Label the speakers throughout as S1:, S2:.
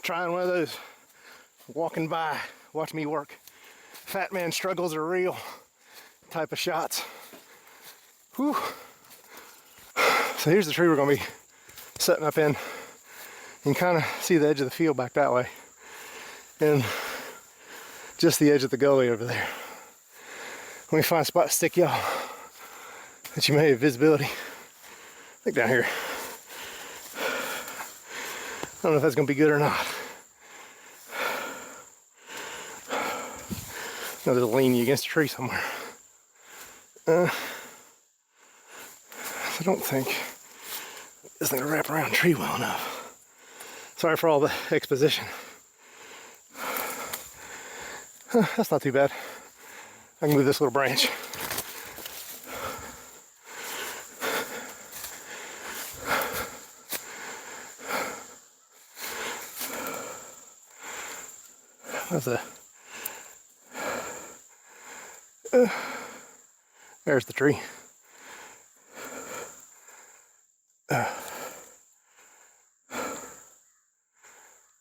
S1: Trying one of those walking by, watch me work. Fat man struggles are real type of shots. Whew. So here's the tree we're gonna be setting up in. You can kind of see the edge of the field back that way. And just the edge of the gully over there. Let me find a spot to stick y'all that you may have visibility. I think down here. I don't know if that's gonna be good or not. No, there's a lean you against a tree somewhere. I don't think this thing will wrap around a tree well enough. Sorry for all the exposition. That's not too bad. I can move this little branch. There's the tree.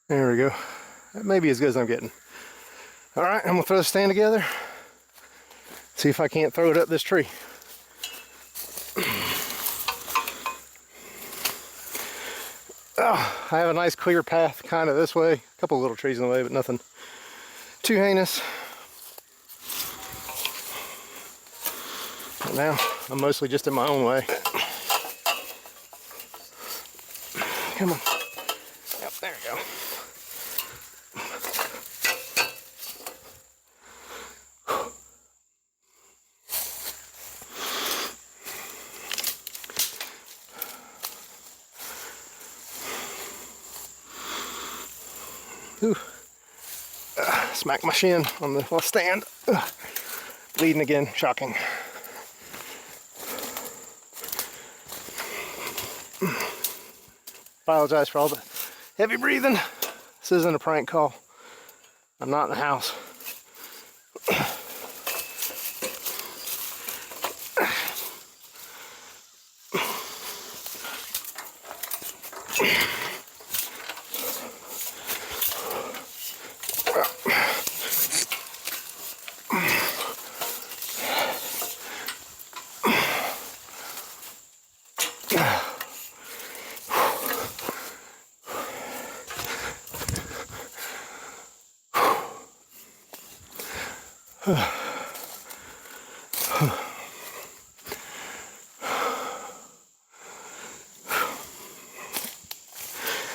S1: There we go. That may be as good as I'm getting. All right, I'm gonna throw the stand together. See if I can't throw it up this tree. Oh, I have a nice clear path kind of this way. A couple of little trees in the way, but nothing too heinous. But now I'm mostly just in my own way. Come on. Yep, there we go. Ooh. Smack my shin on the little stand. Bleeding again, shocking. Apologize for all the heavy breathing. This isn't a prank call. I'm not in the house.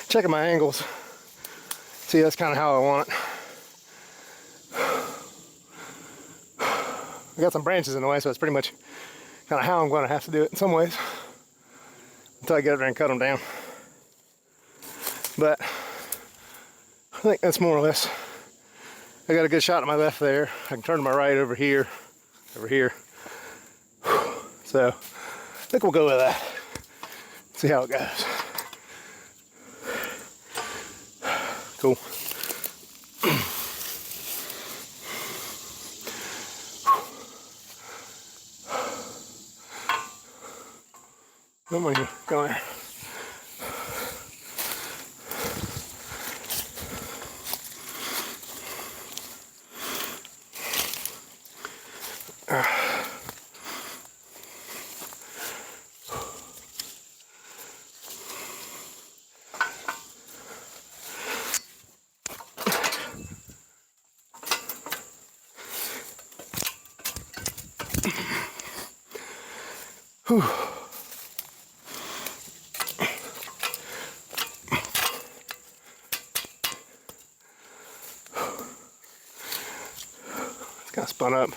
S1: Checking my angles. See, that's kind of how I want it. I got some branches in the way, so it's pretty much kind of how I'm going to have to do it in some ways until I get up there and cut them down. But I think that's more or less. I got a good shot to my left there. I can turn to my right over here, So I think we'll go with that. See how it goes. Cool. Come on, go there. Whew. It's kind of spun up.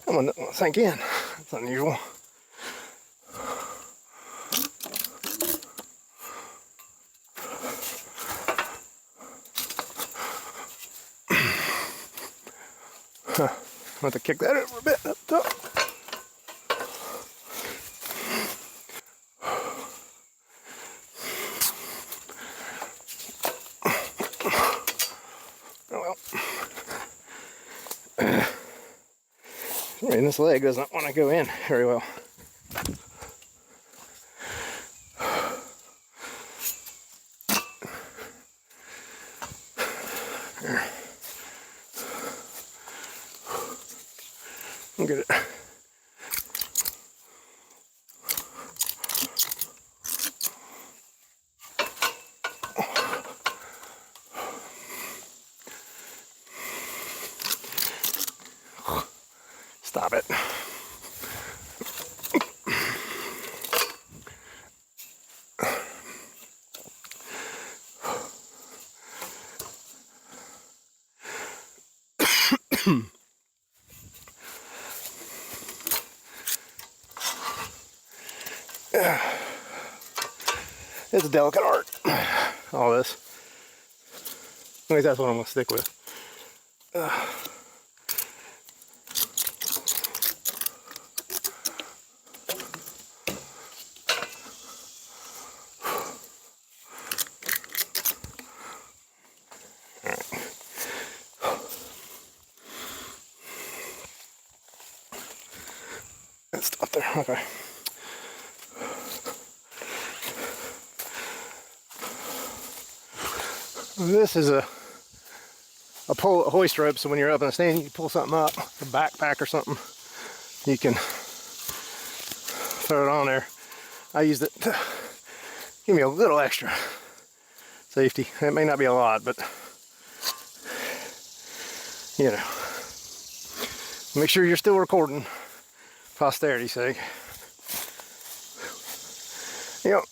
S1: I'm gonna sink in. That's unusual. I'll have to kick that over a bit up top. Oh well. And this leg doesn't want to go in very well. There. I'll get it. Stop it. It's a delicate art, all this. I think that's what I'm going to stick with. Let's stop there, okay. This is a hoist rope, so when you're up in a stand, you can pull something up, a backpack or something. You can throw it on there. I used it to give me a little extra safety. It may not be a lot, but you know, make sure you're still recording, posterity's sake. Yep.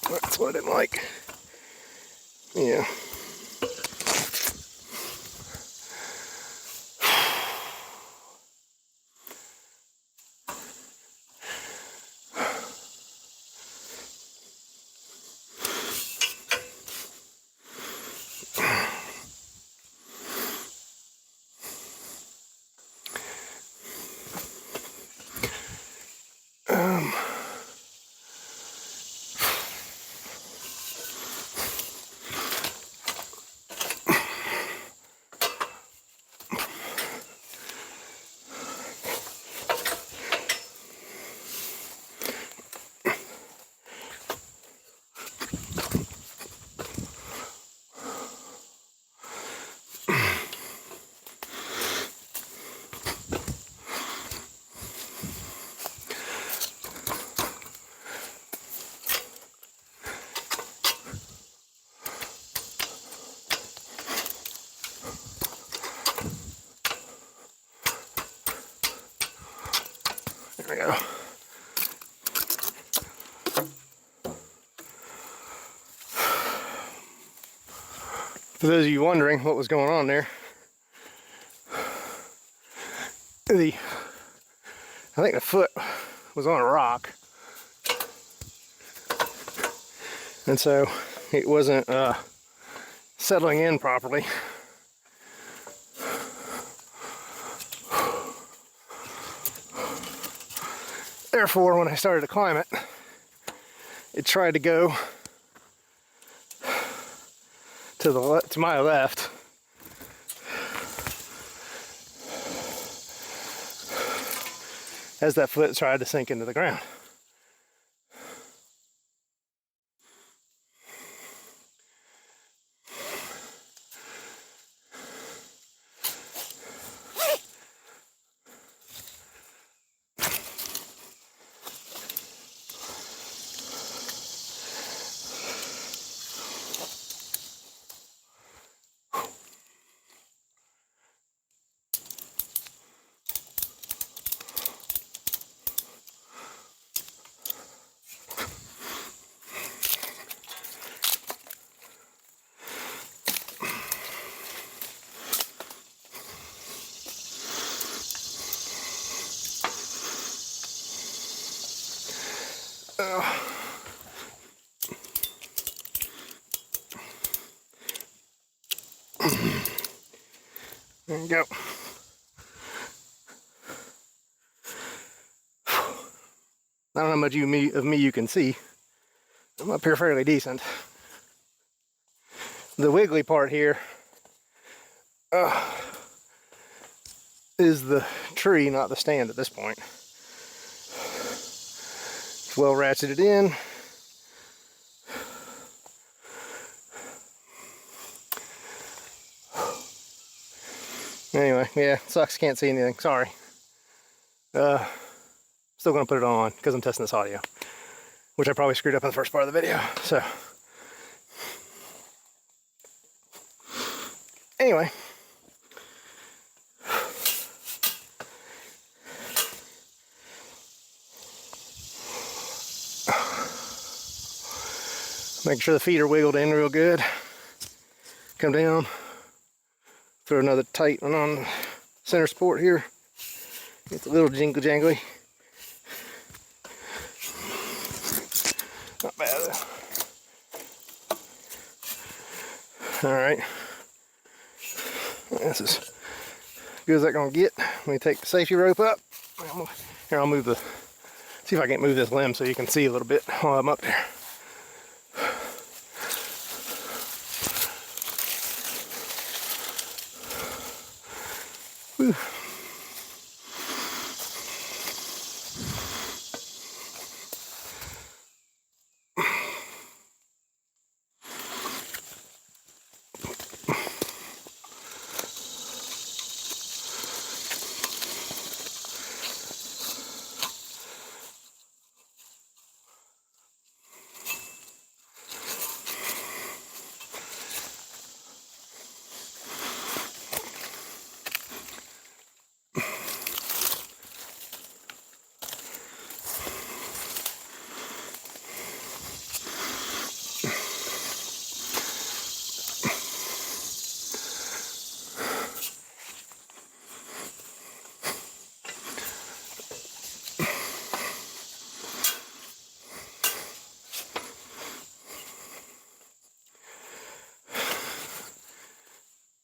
S1: That's what I didn't like. Yeah. There we go. For those of you wondering what was going on there, I think the foot was on a rock, and so it wasn't settling in properly. Therefore, when I started to climb it, it tried to go to my left. As that foot tried to sink into the ground. There you go. I don't know how much of me you can see. I'm up here fairly decent. The wiggly part here is the tree, not the stand at this point. It's well ratcheted in. Anyway, yeah, sucks, can't see anything, sorry. Still gonna put it on because I'm testing this audio, which I probably screwed up in the first part of the video, so. Anyway. Making sure the feet are wiggled in real good. Come down. Throw another tight one on the center support here. It's a little jingle jangly. Not bad though. Alright. This is as good as that's gonna get. Let me take the safety rope up. Here, I'll move the, see if I can't move this limb so you can see a little bit while I'm up there. Whew.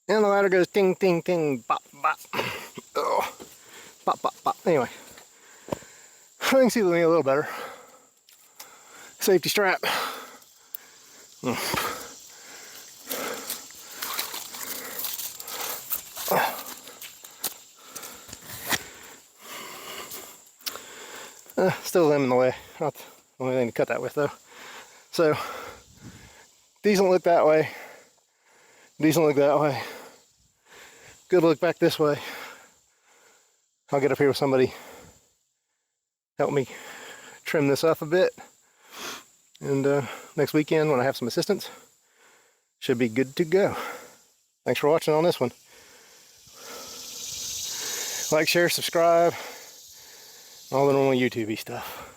S1: And the ladder goes ting, ting, ting, bop, bop. Oh, bop, bop, bop. Anyway, I can see me a little better. Safety strap. Still a limb in the way. Not the only thing to cut that with though. So, decent look that way. Decent look that way. Good look back this way. I'll get up here with somebody. Help me trim this up a bit. And next weekend when I have some assistance, should be good to go. Thanks for watching on this one. Like, share, subscribe. All the normal YouTube-y stuff.